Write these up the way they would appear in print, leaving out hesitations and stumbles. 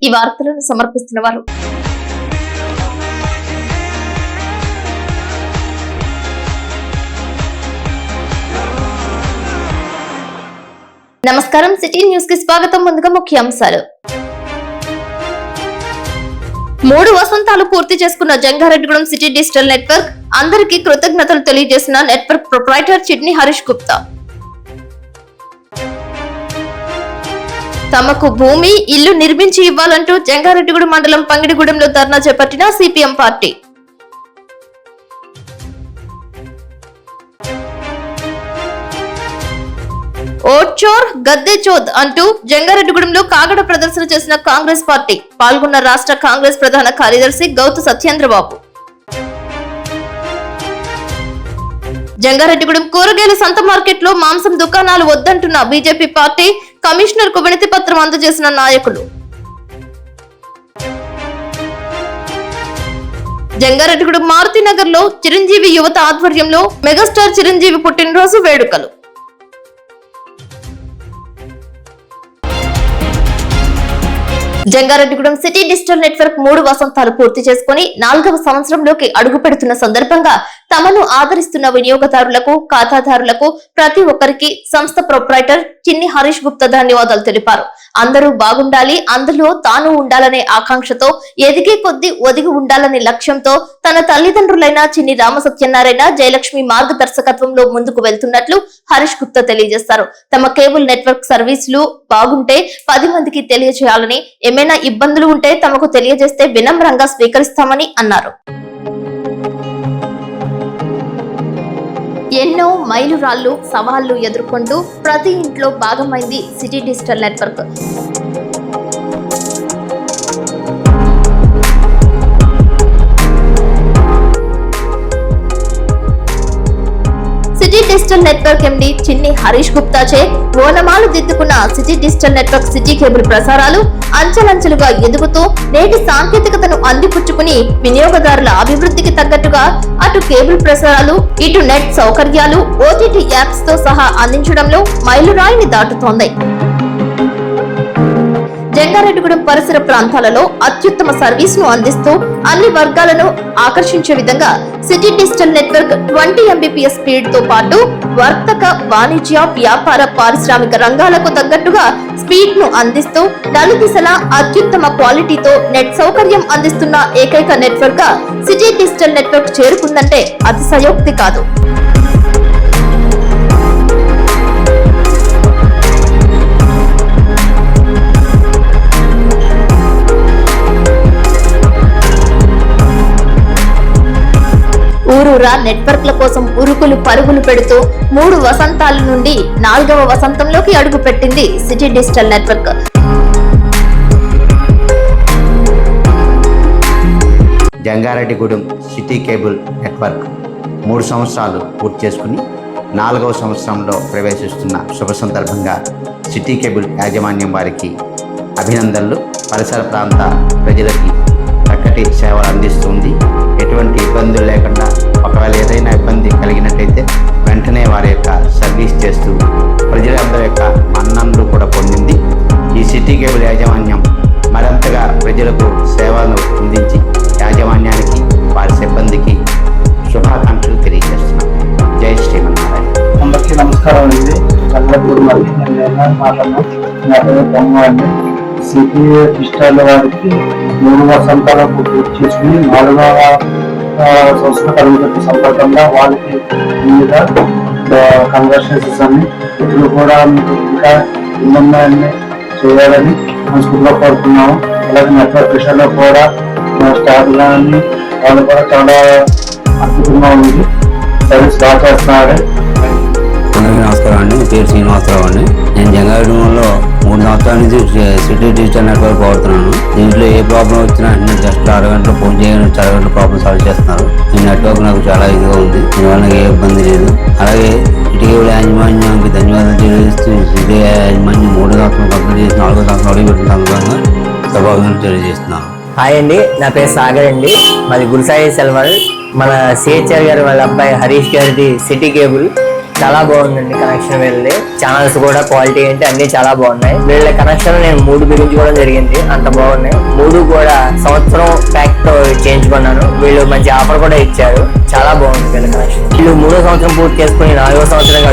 ఈ వార్తలను సమర్పిస్తున్నవారు నమస్కారం. సిటీ న్యూస్ కి స్వాగతం. ముందుగా ముఖ్యాంశాలు. 3 వసంతాలు పూర్తి చేసుకున్న జంగారెడ్డిగూడెం సిటీ డిజిటల్ నెట్వర్క్ అందరికీ కృతజ్ఞతలు తెలియజేసిన నెట్వర్క్ ప్రొప్రైటర్ చిన్ని హరీష్ గుప్తా. తమకు భూమి, ఇల్లు నిర్మించి ఇవ్వాలంటూ జంగారెడ్డిగూడెం మండలం పంగిడిగూడెంలో ధర్నా చేపట్టిన సిపిఎం పార్టీ. ఓట్చోర్ గద్దె చోద్ అంటూ జంగారెడ్డిగూడెంలో కాగడ ప్రదర్శన చేసిన కాంగ్రెస్ పార్టీ. పాల్గొన్న రాష్ట్ర కాంగ్రెస్ ప్రధాన కార్యదర్శి గౌతు సత్యేంద్రబాబు. జంగారెడ్డిగూడెం కూరగాయల సంత మార్కెట్ లో మాంసం దుకాణాలు వద్దంటున్న బీజేపీ పార్టీ. కమిషనర్ కు వినతి పత్రం అందజేసిన నాయకులు. జంగారెడ్డిగూడెం మారుతినగర్ లో చిరంజీవి యువత ఆధ్వర్యంలో మెగాస్టార్ చిరంజీవి పుట్టినరోజు వేడుకలు. జంగారెడ్డిగూడెం సిటీ డిజిటల్ నెట్వర్క్ 3 వసంతాలు పూర్తి చేసుకుని 4వ సంవత్సరంలోకి అడుగు పెడుతున్న సందర్భంగా తమను ఆదరిస్తున్న వినియోగదారులకు, ఖాతాదారులకు ప్రతి ఒక్కరికి సంస్థ ప్రొప్రైటర్ చిన్ని హరీష్ గుప్తా ధన్యవాదాలు తెలిపారు. అందరూ బాగుండాలి, అందులో తాను ఉండాలనే ఆకాంక్షతో, ఎదిగే కొద్దీ ఒదిగి ఉండాలనే లక్ష్యంతో తన తల్లిదండ్రులైన చిన్ని రామసత్యనారాయణ, జయలక్ష్మి మార్గదర్శకత్వంలో ముందుకు వెళ్తున్నట్లు హరీష్ గుప్తా తెలియజేశారు. తమ కేబుల్ నెట్వర్క్ సర్వీసులు బాగుంటే 10 మందికి తెలియజేయాలని, ఏమైనా ఇబ్బందులు ఉంటే తమకు తెలియజేస్తే వినమ్రంగా స్వీకరిస్తామని అన్నారు. ఎన్నో మైలురాళ్లు, సవాళ్లు ఎదుర్కొంటూ ప్రతి ఇంట్లో భాగమైంది city digital network. City digital network MD Chinni Harish Gupta చే ఓనమాలు దిద్దుకున్న city digital network city cable ప్రసారాలు అంచెలంచెలుగా ఎదుగుతూ నేటి సాంకేతికతను అందిపుచ్చుకుని వినియోగదారుల అభివృద్ధికి తగ్గట్టుగా అటు కేబుల్ ప్రసారాలు, ఇటు నెట్ సౌకర్యాలు, ఓటీటీ యాప్స్ తో సహా అందించడంలో మైలురాయిని దాటుతోంది. జంగారెడ్డిగూడెం పరిసర ప్రాంతాలలో అత్యుత్తమ సర్వీస్ ను అందిస్తూ అన్ని వర్గాలను ఆకర్షించే విధంగా city digital network 20 Mbps speed తో పాటు వర్తక, వాణిజ్య, వ్యాపార, పారిశ్రామిక రంగాలకు తగ్గట్టుగా స్పీడ్ ను అందిస్తూ నలుదిశలా అత్యుత్తమ క్వాలిటీతో నెట్ సౌకర్యం అందిస్తున్న ఏకైక నెట్వర్క్ గా సిటీ డిజిటల్ నెట్వర్క్ చేరుకుందంటే అతిశయోక్తి కాదు. ఊరూరా నెట్వర్క్ల కోసం ఉరుకులు పరుగులు పెడుతూ 3 వసంతాల నుండి 4వ వసంతంలోకి అడుగు పెట్టింది city digital network. Jangareddygudem city cable network 3 సంవత్సరాలు పూర్తి చేసుకుని 4వ సంవత్సరంలో ప్రవేశిస్తున్న శుభ సందర్భంగా సిటీ కేబుల్ యాజమాన్యం వారికి అభినందనలు. పరిసర ప్రాంత ప్రజలకి చక్కటి సేవలు అందిస్తుంది. ఎటువంటి ఇబ్బందులు లేకుండా, ఒకవేళ ఏదైనా ఇబ్బంది కలిగినట్లయితే వెంటనే వారి యొక్క సర్వీస్ చేస్తూ ప్రజలందరి యొక్క మన్ననలు కూడా పొందింది. ఈ సిటీ కేబుల్ యాజమాన్యం మరింతగా ప్రజలకు సేవలను అందించి యాజమాన్యానికి, వారి సిబ్బందికి శుభాకాంక్షలు తెలియజేస్తున్నాం. జై శ్రీమన్నారాయణ. అందరికీ నమస్కారం అండి. సిటీ డిజిటల్ వారికి 3 వసంతాల పూర్తి చేసుకుని 4వ సంవత్సరం కలుగుతున్న సందర్భంగా వాళ్ళకి మీద కంగ్రాచులేషన్స్ అని, ఇప్పుడు కూడా మీకు ఇంకా ఉన్నదాన్ని చేయాలని మనస్ఫూర్తిగా కోరుతున్నాము. అలాగే నెట్వర్క్ విషయంలో కూడా స్టాఫ్ కానీ వాళ్ళు కూడా చాలా అద్భుతంగా ఉంది, సర్వీస్ బాగా చేస్తున్నారు. అందరికీ నమస్కారం అండి. నా పేరు శ్రీనివాసరావు అండి. నేను జంగారెడ్డిగూడెంలో 3 సంవత్సరాల నుంచి సిటీ డిజిటల్ నెట్వర్క్ వాడుతున్నాను. దీంట్లో ఏ ప్రాబ్లం వచ్చినా అన్ని జస్ట్ అరగంటలో ఫోన్ చేయగానే అరగంటలో ప్రాబ్లం సాల్వ్ చేస్తున్నారు. ఈ నెట్వర్క్ నాకు చాలా ఇదిగా ఉంది, దీనివల్ల ఏ ఇబ్బంది లేదు. అలాగే ఇటీవల యాజమాన్యానికి ధన్యవాదాలు తెలియజేస్తూ సిటీ యాజమాన్యం 3 సంవత్సరాలు కంప్లీట్ చేసి 4వ సంవత్సరం అడుగుపెట్టిన సందర్భంగా శుభాకాంక్షలు తెలియజేస్తున్నాను. హాయ్ అండి, నా పేరు సాగర్ అండి. మాది గుల్సాయి సెల్వర్. మన సిహెచ్ఆర్ గారు వాళ్ళ అబ్బాయి హరీష్ గారిది సిటీ కేబుల్. చాలా బాగుందండి కనెక్షన్ వీళ్ళది. ఛానల్స్ కూడా క్వాలిటీ ఏంటి అన్ని చాలా బాగున్నాయి. వీళ్ళ కనెక్షన్ నేను 3 బిగించుకోవడం జరిగింది, అంత బాగున్నాయి. 3 కూడా సంవత్సరం ప్యాక్ తో చేయించుకున్నాను. వీళ్ళు మంచి ఆఫర్ కూడా ఇచ్చారు, చాలా బాగుంది వీళ్ళ కనెక్షన్. వీళ్ళు 3వ సంవత్సరం పూర్తి చేసుకుని 4వ సంవత్సరానికి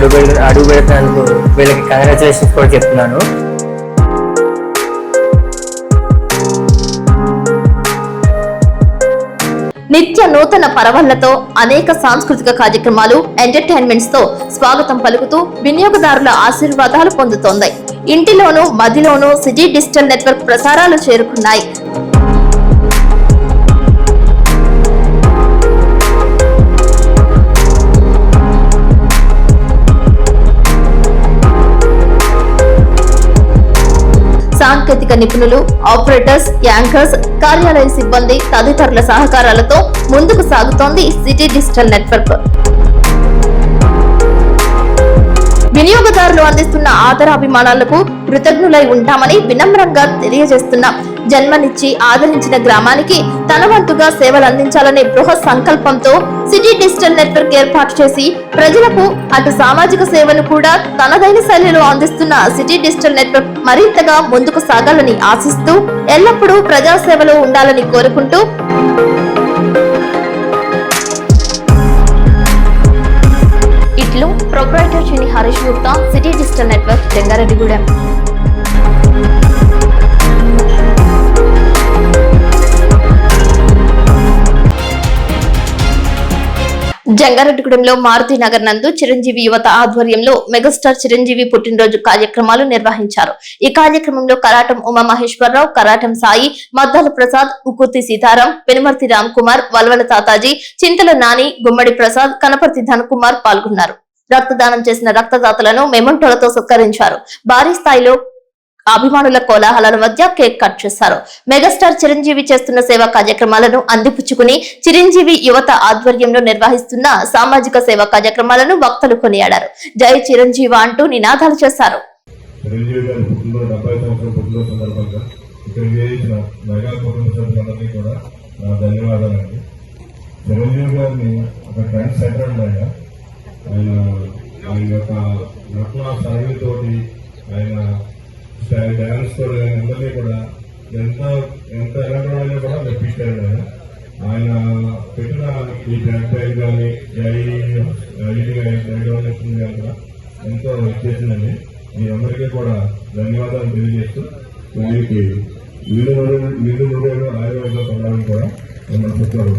అడుగు పెడుతున్నందుకు వీళ్ళకి కంగ్రాచులేషన్స్ కూడా చెప్తున్నాను. నిత్య నూతన పరవళ్లతో అనేక సాంస్కృతిక కార్యక్రమాలు, ఎంటర్టైన్మెంట్స్ తో స్వాగతం పలుకుతూ వినియోగదారుల ఆశీర్వాదాలు పొందుతోంది. ఇంటిలోనూ మదిలోనూ సిటీ డిజిటల్ నెట్వర్క్ ప్రసారాలు చేరుకున్నాయి. సాంకేతిక నిపుణులు, ఆపరేటర్స్, యాంకర్స్, కార్యాలయ సిబ్బంది తదితరుల సహకారాలతో ముందుకు సాగుతోంది సిటీ డిజిటల్ నెట్వర్క్. వినియోగదారులు అందిస్తున్న ఆదరాభిమానాలకు కృతజ్ఞులై ఉంటామని వినమ్రంగా తెలియజేస్తున్నాం. జన్మనిచ్చి ఆదరించిన గ్రామానికి తన వంతుగా సేవలు అందించాలనే బృహత్ సంకల్పంతో సిటీ డిజిటల్ నెట్వర్క్ ఏర్పాటు చేసి ప్రజలకు అటు సామాజిక సేవను కూడా తనదైన శైలిలో అందిస్తున్న సిటీ డిజిటల్ నెట్వర్క్ మరింతగా ముందుకు సాగాలని ఆశిస్తూ ఎల్లప్పుడూ ప్రజాసేవలో ఉండాలని కోరుకుంటూ ఇట్లు proprietor Chini Harish Gupta, city digital network, Jangareddygudem. జంగారెడ్డిగూడెంలో మారుతి నగర్ నందు చిరంజీవి యువత ఆధ్వర్యంలో మెగాస్టార్ చిరంజీవి పుట్టినరోజు కార్యక్రమాలు నిర్వహించారు. ఈ కార్యక్రమంలో కరాటం ఉమామహేశ్వరరావు, కరాటం సాయి, మద్దాల ప్రసాద్, ఉకుర్తి సీతారాం, పెనుమర్తి రామ్ కుమార్, వల్వల తాతాజీ, చింతల నాని, గుమ్మడి ప్రసాద్, కనపర్తి ధనకుమార్ పాల్గొన్నారు. రక్తదానం చేసిన రక్తదాతలను మెమంటోలతో సత్కరించారు. భారీ స్థాయిలో అభిమానుల కోలాహలాల మధ్య కేక్ కట్ చేశారు. మెగాస్టార్ చిరంజీవి చేస్తున్న సేవా కార్యక్రమాలను అందిపుచ్చుకుని చిరంజీవి యువత ఆధ్వర్యంలో నిర్వహిస్తున్న సామాజిక సేవా కార్యక్రమాలను భక్తులు కొనియాడారు. జై చిరంజీవ అంటూ నినాదాలు చేశారు. డ్యాన్స్ కూడా అందరినీ కూడా ఎంత ఎలాంటి కూడా మెప్పించారు. ఆయన పెట్టిన ఈ బ్యాక్ బ్యాగ్ కానీ కూడా ఎంతో చేసిందండి. మీ అందరికీ కూడా ధన్యవాదాలు తెలియజేస్తూ దానికి నిండు నూరేళ్ళు ఆయుర్వేద పొందాలని కూడా మనం చెప్తారు.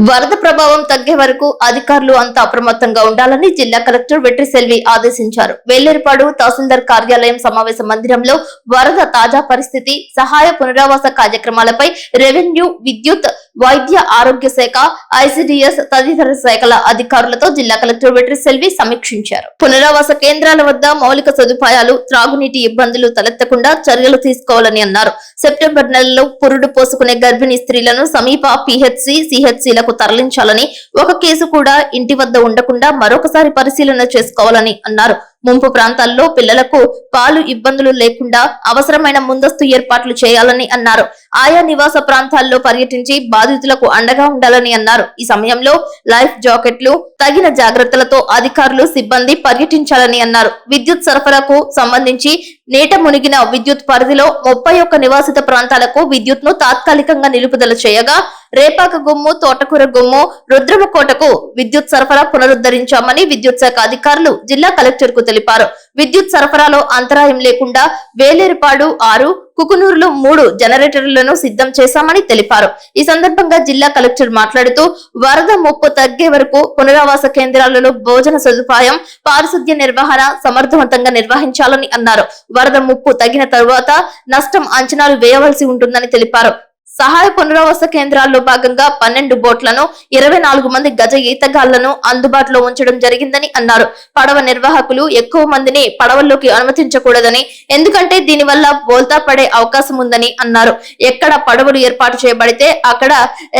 వరద ప్రభావం తగ్గే వరకు అధికారులు అంతా అప్రమత్తంగా ఉండాలని జిల్లా కలెక్టర్ వెట్రిసెల్వి ఆదేశించారు. వేలేరుపాడు తహసీల్దార్ కార్యాలయం సమావేశ మందిరంలో వరద తాజా పరిస్థితి, సహాయ పునరావాస కార్యక్రమాలపై రెవెన్యూ, విద్యుత్, వైద్య ఆరోగ్య శాఖ, ఐసిడిఎస్ తదితర శాఖల అధికారులతో జిల్లా కలెక్టర్ వెట్రిసెల్వి సమీక్షించారు. పునరావాస కేంద్రాల వద్ద మౌలిక సదుపాయాలు, త్రాగునీటి ఇబ్బందులు తలెత్తకుండా చర్యలు తీసుకోవాలని అన్నారు. సెప్టెంబర్ నెలలో పురుడు పోసుకునే గర్భిణీ స్త్రీలను సమీప పిహెచ్సి, సిహెచ్సిలకు తరలించాలని, ఒక కేసు కూడా ఇంటి వద్ద ఉండకుండా మరొకసారి పరిశీలన చేసుకోవాలని అన్నారు. ముంపు ప్రాంతాల్లో పిల్లలకు పాలు ఇబ్బందులు లేకుండా అవసరమైన ముందస్తు ఏర్పాట్లు చేయాలని అన్నారు. ఆయా నివాస ప్రాంతాల్లో పర్యటించి బాధితులకు అండగా ఉండాలని అన్నారు. ఈ సమయంలో లైఫ్ జాకెట్లు, తగిన జాగ్రత్తలతో అధికారులు, సిబ్బంది పర్యటించాలని అన్నారు. విద్యుత్ సరఫరాకు సంబంధించి నీట మునిగిన విద్యుత్ పరిధిలో 31 నివాసిత ప్రాంతాలకు విద్యుత్ ను తాత్కాలికంగా నిలుపుదల చేయగా, రేపాక గుమ్ము, తోటకూర గుమ్ము, రుద్రమకోటకు విద్యుత్ సరఫరా పునరుద్ధరించామని విద్యుత్ శాఖ అధికారులు జిల్లా కలెక్టర్ కు తెలిపారు. విద్యుత్ సరఫరాలో అంతరాయం లేకుండా వేలేరుపాడు 6, కుకునూరులో 3 జనరేటర్లను సిద్ధం చేశామని తెలిపారు. ఈ సందర్భంగా జిల్లా కలెక్టర్ మాట్లాడుతూ వరద ముప్పు తగ్గే వరకు పునరావాస కేంద్రాలలో భోజన సదుపాయం, పారిశుద్ధ్య నిర్వహణ సమర్థవంతంగా నిర్వహించాలని అన్నారు. వరద ముప్పు తగ్గిన తరువాత నష్టం అంచనాలు వేయవలసి ఉంటుందని తెలిపారు. సహాయ పునరావాస కేంద్రాల్లో భాగంగా 12 బోట్లను, 24 మంది గజ ఈతగాళ్లను అందుబాటులో ఉంచడం జరిగిందని అన్నారు. పడవ నిర్వాహకులు ఎక్కువ మందిని పడవల్లోకి అనుమతించకూడదని, ఎందుకంటే దీనివల్ల బోల్తా పడే అవకాశం ఉందని అన్నారు. ఎక్కడ పడవలు ఏర్పాటు చేయబడితే అక్కడ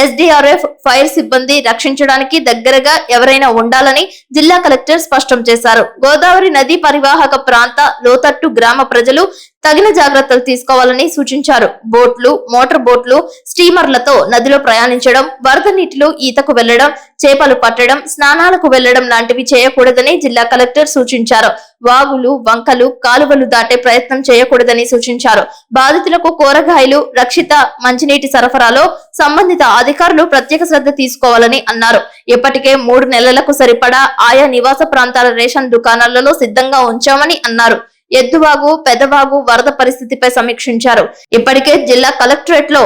ఎస్డీఆర్ఎఫ్, ఫైర్ సిబ్బంది రక్షించడానికి దగ్గరగా ఎవరైనా ఉండాలని జిల్లా కలెక్టర్ స్పష్టం చేశారు. గోదావరి నదీ పరివాహక ప్రాంత లోతట్టు గ్రామ ప్రజలు తగిన జాగ్రత్తలు తీసుకోవాలని సూచించారు. బోట్లు, మోటార్ బోట్లు, స్టీమర్లతో నదిలో ప్రయాణించడం, వరద నీటిలో ఈతకు వెళ్లడం, చేపలు పట్టడం, స్నానాలకు వెళ్లడం లాంటివి చేయకూడదని జిల్లా కలెక్టర్ సూచించారు. వాగులు, వంకలు, కాలువలు దాటే ప్రయత్నం చేయకూడదని సూచించారు. బాధితులకు కూరగాయలు, రక్షిత మంచినీటి సరఫరాలో సంబంధిత అధికారులు ప్రత్యేక శ్రద్ధ తీసుకోవాలని అన్నారు. ఇప్పటికే 3 నెలలకు సరిపడా ఆయా నివాస ప్రాంతాల రేషన్ దుకాణాలలో సిద్ధంగా ఉంచామని అన్నారు. ఎద్దువాగు, పెదవాగు వరద పరిస్థితిపై సమీక్షించారు. ఇప్పటికే జిల్లా కలెక్టరేట్ లో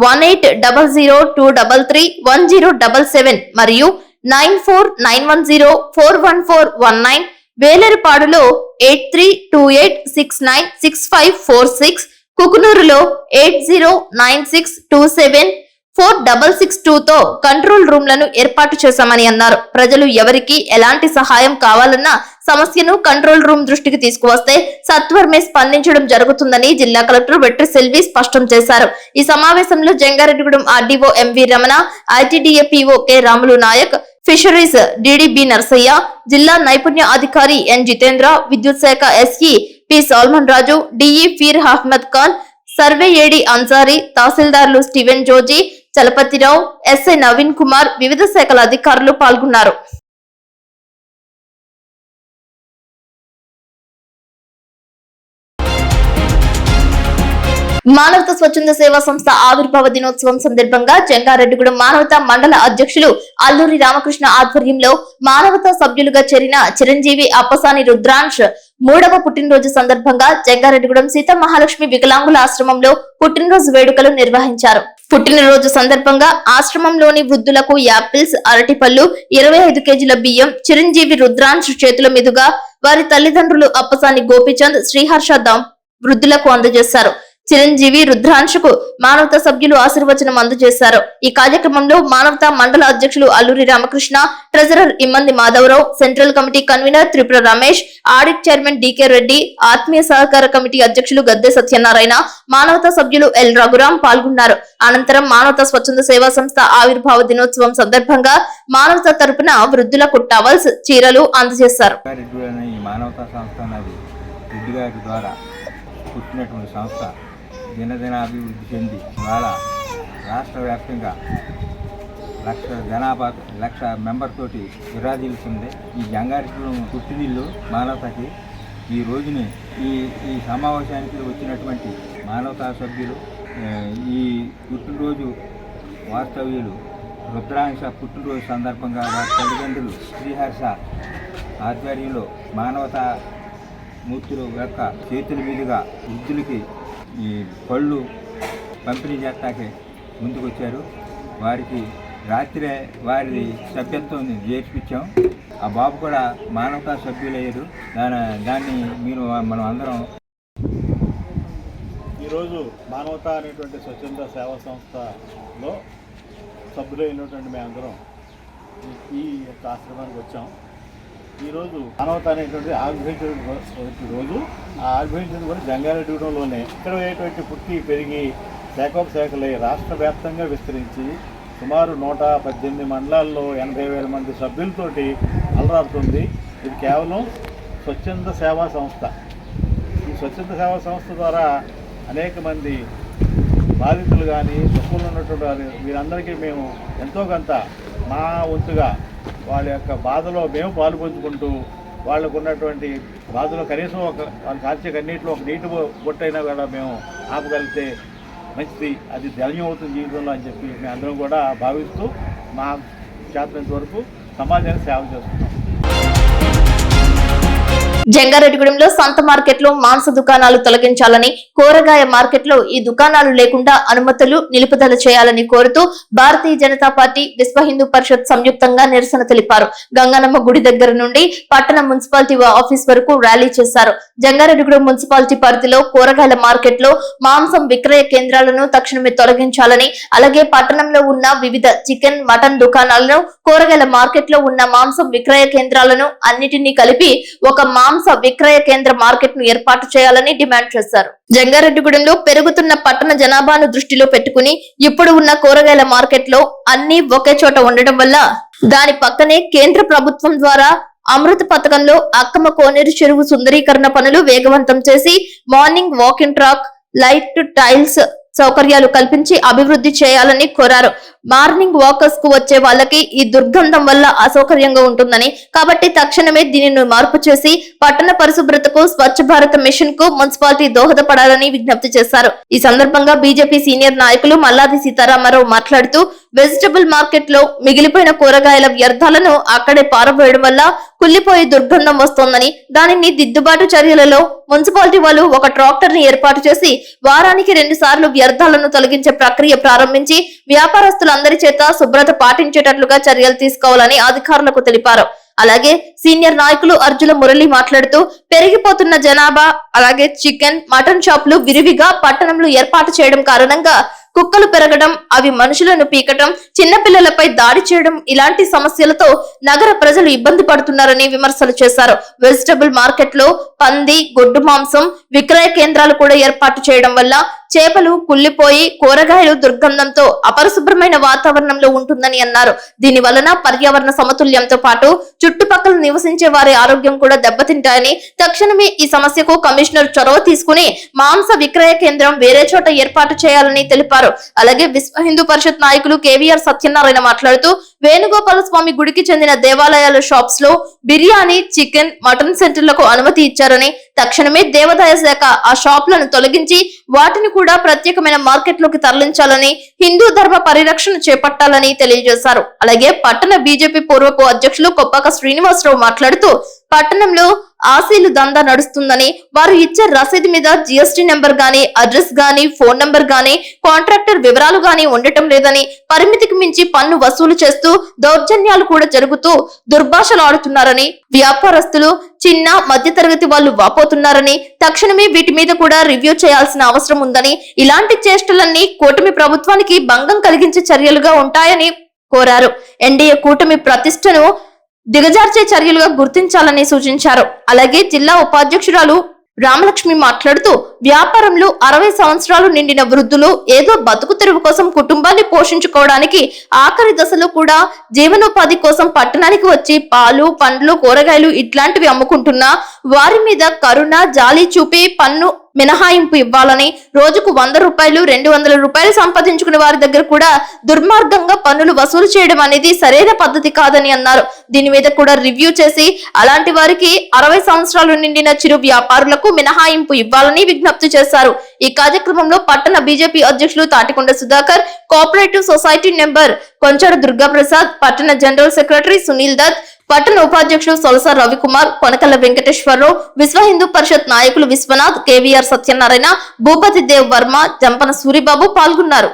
180023311077 మరియు 9491041419, వేలేరుపాడులో 8328696546, కుకునూరులో 8096274662తో కంట్రోల్ రూమ్లను ఏర్పాటు చేశామని అన్నారు. ప్రజలు ఎవరికి ఎలాంటి సహాయం కావాలన్నా సమస్యను కంట్రోల్ రూమ్ దృష్టికి తీసుకువస్తే సత్వరమే స్పందించడం జరుగుతుందని జిల్లా కలెక్టర్ వెట్రి సెల్వి స్పష్టం చేశారు. ఈ సమావేశంలో Jangareddygudem RDO MV Ramana, ITDA PO K Ramulu Naik, fisheries DDB Narsaiah, జిల్లా నైపుణ్య అధికారి ఎన్ జితేంద్ర, విద్యుత్ శాఖ SE P Salman Raju, DE Fir Ahmed Khan, survey AD Ansari, తహసీల్దార్లు స్టీవెన్ జోజీ, చలపతిరావు, ఎస్ఐ నవీన్ కుమార్, వివిధ శాఖల అధికారులు పాల్గొన్నారు. మానవతా స్వచ్ఛంద సేవా సంస్థ ఆవిర్భావ దినోత్సవం సందర్భంగా జంగారెడ్డిగూడెం మానవతా మండల అధ్యక్షులు అల్లూరి రామకృష్ణ ఆధ్వర్యంలో మానవతా సభ్యులుగా చేరిన చిరంజీవి అప్పసాని రుద్రాంశ్ 3వ పుట్టినరోజు సందర్భంగా జంగారెడ్డిగూడెం సీతా మహాలక్ష్మి వికలాంగుల ఆశ్రమంలో పుట్టినరోజు వేడుకలు నిర్వహించారు. పుట్టినరోజు సందర్భంగా ఆశ్రమంలోని వృద్ధులకు యాపిల్స్, అరటిపళ్ళు, 25 కేజీల బియ్యం చిరంజీవి రుద్రాంశ్ చేతుల మీదుగా వారి తల్లిదండ్రులు అప్పసాని గోపీచంద్, శ్రీహర్ష వృద్ధులకు అందజేశారు. చిరంజీవి రుద్రాంశకు మానవతా సభ్యులు ఆశీర్వచనం అందజేశారు. ఈ కార్యక్రమంలో మానవతా మండల అధ్యక్షులు Alluri Ramakrishna, treasurer Immandi Madhavarao, central committee convener Tripura Ramesh, audit chairman DK Reddy, ఆత్మీయ సహకార కమిటీ అధ్యక్షులు గద్దె సత్యనారాయణ, మానవతా సభ్యులు ఎల్ రఘురాం పాల్గొన్నారు. అనంతరం మానవతా స్వచ్ఛంద సేవా సంస్థ ఆవిర్భావ దినోత్సవం సందర్భంగా మానవతా తరపున వృద్ధులకు టవల్స్, చీరలు అందజేశారు. దినదిన అభివృద్ధి చెంది ఇవాళ రాష్ట్ర వ్యాప్తంగా లక్ష మెంబర్ తోటి విరాజిల్లుతుంది. ఈ జంగారెడ్డిగూడెం పుట్టినిల్లు మానవతకి. ఈ రోజుని ఈ సమావేశానికి వచ్చినటువంటి మానవతా సభ్యులు, ఈ పుట్టినరోజు వాస్తవ్యులు రుద్రాంశ పుట్టినరోజు సందర్భంగా వారి తల్లిదండ్రులు శ్రీహర్ష ఆధ్వర్యంలో మానవతా మూర్తుల యొక్క చేతుల మీదుగా వృద్ధులకి ఈ పళ్ళు పంపిణీ చేస్తాకే ముందుకొచ్చారు. వారికి రాత్రే వారి సభ్యత్వం చేర్పించాం. ఆ బాబు కూడా మానవతా సభ్యులయ్యారు. దాన్ని మనం అందరం ఈరోజు మానవత అనేటువంటి స్వచ్ఛంద సేవా సంస్థలో సభ్యులైనటువంటి మేమందరం ఈ యొక్క ఆశ్రమానికి వచ్చాం. ఈరోజు మానవత అనేటువంటి ఆవిర్భవించిన రోజు. ఆ ఆవిర్భవించింది కూడా జంగారెడ్డిగూడెంలోనే. ఇక్కడ అయ్యేటువంటి పుట్టి పెరిగి శాఖోపశాఖలై రాష్ట్ర వ్యాప్తంగా విస్తరించి సుమారు 118 మండలాల్లో 80,000 మంది సభ్యులతోటి అలరాడుతుంది. ఇది కేవలం స్వచ్ఛంద సేవా సంస్థ. ఈ స్వచ్ఛంద సేవా సంస్థ ద్వారా అనేక మంది బాధితులు కానీ తక్కువలో ఉన్నటువంటి వీరందరికీ మేము ఎంతో కొంత మా వంతుగా వాళ్ళ యొక్క బాధలో మేము పాలు పంచుకుంటూ వాళ్ళకు ఉన్నటువంటి బాధలో కనీసం వాళ్ళ కాల్చే కన్నీటిలో ఒక నీటి బొట్టైనా కూడా మేము ఆపగలిగితే మంచిది, అది ధన్యం అవుతుంది జీవితంలో అని చెప్పి మేము అందరం కూడా భావిస్తూ మా చేతనంత వరకు సమాజానికి సేవ చేస్తున్నాం. జంగారెడ్డిగూడెంలో సంత మార్కెట్లో మాంస దుకాణాలు తొలగించాలని, కూరగాయ మార్కెట్లో ఈ దుకాణాలు లేకుండా అనుమతులు నిలుపుదల చేయాలని కోరుతూ భారతీయ జనతా పార్టీ, విశ్వ హిందూ పరిషత్ సంయుక్తంగా నిరసన తెలిపారు. గంగానమ్మ గుడి దగ్గర నుండి పట్టణ మున్సిపాలిటీ ఆఫీస్ వరకు ర్యాలీ చేశారు. జంగారెడ్డిగూడెం మున్సిపాలిటీ పరిధిలో కూరగాయల మార్కెట్లో మాంసం విక్రయ కేంద్రాలను తక్షణమే తొలగించాలని, అలాగే పట్టణంలో ఉన్న వివిధ చికెన్, మటన్ దుకాణాలను, కూరగాయల మార్కెట్లో ఉన్న మాంసం విక్రయ కేంద్రాలను అన్నిటినీ కలిపి ఒక మాంస విక్రయ కేంద్ర మార్కెట్ ను ఏర్పాటు చేయాలని డిమాండ్ చేశారు. జంగారెడ్డిగూడెంలో పెరుగుతున్న పట్టణ జనాభాను దృష్టిలో పెట్టుకుని ఇప్పుడు ఉన్న కూరగాయల మార్కెట్ లో అన్ని ఒకే చోట ఉండడం వల్ల దాని పక్కనే కేంద్ర ప్రభుత్వం ద్వారా అమృత పథకంలో అక్కమ్మ కోనేరు చెరువు సుందరీకరణ పనులు వేగవంతం చేసి morning walking track, light, tiles సౌకర్యాలు కల్పించి అభివృద్ధి చేయాలని కోరారు. మార్నింగ్ వాకర్స్ కు వచ్చే వాళ్ళకి ఈ దుర్గంధం వల్ల అసౌకర్యంగా ఉంటుందని, కాబట్టి తక్షణమే దీనిని మార్పు చేసి పట్టణ పరిశుభ్రతకు స్వచ్ఛ భారత్ మిషన్ కు మున్సిపాలిటీ దోహదపడాలని విజ్ఞప్తి చేశారు. ఈ సందర్భంగా బీజేపీ సీనియర్ నాయకులు మల్లాది సీతారామారావు మాట్లాడుతూ వెజిటబుల్ మార్కెట్ లో మిగిలిపోయిన కూరగాయల వ్యర్థాలను అక్కడే పారబోయడం వల్ల కుళ్లిపోయి దుర్గంధం వస్తోందని, దానిని దిద్దుబాటు చర్యలలో మున్సిపాలిటీ వాళ్ళు ఒక ట్రాక్టర్ ని ఏర్పాటు చేసి వారానికి 2 సార్లు వ్యర్థాలను తొలగించే ప్రక్రియ ప్రారంభించి వ్యాపారస్తులందరి చేత శుభ్రత పాటించేటట్లుగా చర్యలు తీసుకోవాలని అధికారులకు తెలిపారు. అలాగే సీనియర్ నాయకులు అర్జుల మురళి మాట్లాడుతూ పెరిగిపోతున్న జనాభా, అలాగే చికెన్, మటన్ షాపులు విరివిగా పట్టణంలో ఏర్పాటు చేయడం కారణంగా కుక్కలు పెరగడం, అవి మనుషులను పీకటం, చిన్నపిల్లలపై దాడి చేయడం ఇలాంటి సమస్యలతో నగర ప్రజలు ఇబ్బంది పడుతున్నారని విమర్శలు చేశారు. వెజిటబుల్ మార్కెట్ లో పంది, గొడ్డు మాంసం విక్రయ కేంద్రాలు కూడా ఏర్పాటు చేయడం వల్ల చేపలు కుళ్లిపోయి కూరగాయలు దుర్గంధంతో అపరిశుభ్రమైన వాతావరణంలో ఉంటుందని అన్నారు. దీని వలన పర్యావరణ సమతుల్యంతో పాటు చుట్టుపక్కల నివసించే వారి ఆరోగ్యం కూడా దెబ్బతింటాయని, తక్షణమే ఈ సమస్యకు కమిషనర్ చొరవ తీసుకుని మాంస విక్రయ కేంద్రం వేరే చోట ఏర్పాటు చేయాలని తెలిపారు. అలాగే విశ్వ హిందూ పరిషత్ నాయకులు కేవీఆర్ సత్యనారాయణ మాట్లాడుతూ వేణుగోపాల స్వామి గుడికి చెందిన దేవాలయాల షాప్స్ లో బిర్యానీ, చికెన్, మటన్ సెంటర్లకు అనుమతి ఇచ్చారని, తక్షణమే దేవాదాయ శాఖ ఆ షాపులను తొలగించి వాటిని కూడా ప్రత్యేకమైన మార్కెట్ లోకి తరలించాలని, హిందూ ధర్మ పరిరక్షణ చేపట్టాలని తెలియజేశారు. అలాగే పట్టణ బీజేపీ పూర్వపు అధ్యక్షులు కొప్పాక శ్రీనివాసరావు మాట్లాడుతూ పట్టణంలో ఆశీలు దందా నడుస్తుందని, వారు ఇచ్చే రసీదు మీద జిఎస్టీ నెంబర్ గాని, అడ్రస్ గాని, ఫోన్ నెంబర్ గాని, కాంట్రాక్టర్ వివరాలు గాని ఉండటం లేదని, పరిమితికి మించి పన్ను వసూలు చేస్తూ దౌర్జన్యాలు కూడా జరుగుతూ దుర్భాషలాడుతున్నారని, వ్యాపారస్తులు, చిన్న మధ్యతరగతి వాళ్ళు వాపోతున్నారని, తక్షణమే వీటి మీద కూడా రివ్యూ చేయాల్సిన అవసరం ఉందని, ఇలాంటి చేష్టలన్నీ కూటమి ప్రభుత్వానికి భంగం కలిగించే చర్యలుగా ఉంటాయని కోరారు. ఎన్డీఏ కూటమి ప్రతిష్టను దిగజార్చే చర్యలుగా గుర్తించాలని సూచించారు. అలాగే జిల్లా ఉపాధ్యక్షురాలు రామలక్ష్మి మాట్లాడుతూ వ్యాపారంలో 60 సంవత్సరాలు నిండిన వృద్ధులు ఏదో బతుకు తెరువు కోసం కుటుంబాన్ని పోషించుకోవడానికి ఆఖరి దశలో కూడా జీవనోపాధి కోసం పట్టణానికి వచ్చి పాలు, పండ్లు, కూరగాయలు ఇట్లాంటివి అమ్ముకుంటున్నా వారి మీద కరుణ, జాలి చూపి పన్ను మినహాయింపు ఇవ్వాలని, రోజుకు 100 రూపాయలు, 200 రూపాయలు సంపాదించుకునే వారి దగ్గర కూడా దుర్మార్గంగా పన్నులు వసూలు చేయడం అనేది సరైన పద్ధతి కాదని అన్నారు. దీని మీద కూడా రివ్యూ చేసి అలాంటి వారికి 60 సంవత్సరాలు నిండిన చిరు వ్యాపారులకు మినహాయింపు ఇవ్వాలని విజ్ఞప్తి చేశారు. ఈ కార్యక్రమంలో పట్టణ బీజేపీ అధ్యక్షులు Tatikonda Sudhakar, cooperative society number Konchadu Durgaprasad, పట్టణ జనరల్ సెక్రటరీ సునీల్ దత్, పట్టణ ఉపాధ్యక్షులు సొలస రవికుమార్, కొనకల్ల వెంకటేశ్వరరావు, విశ్వ హిందూ పరిషత్ నాయకులు విశ్వనాథ్, కేవీఆర్ సత్యనారాయణ, భూపతి దేవ్ వర్మ, జంపన సూరిబాబు పాల్గొన్నారు.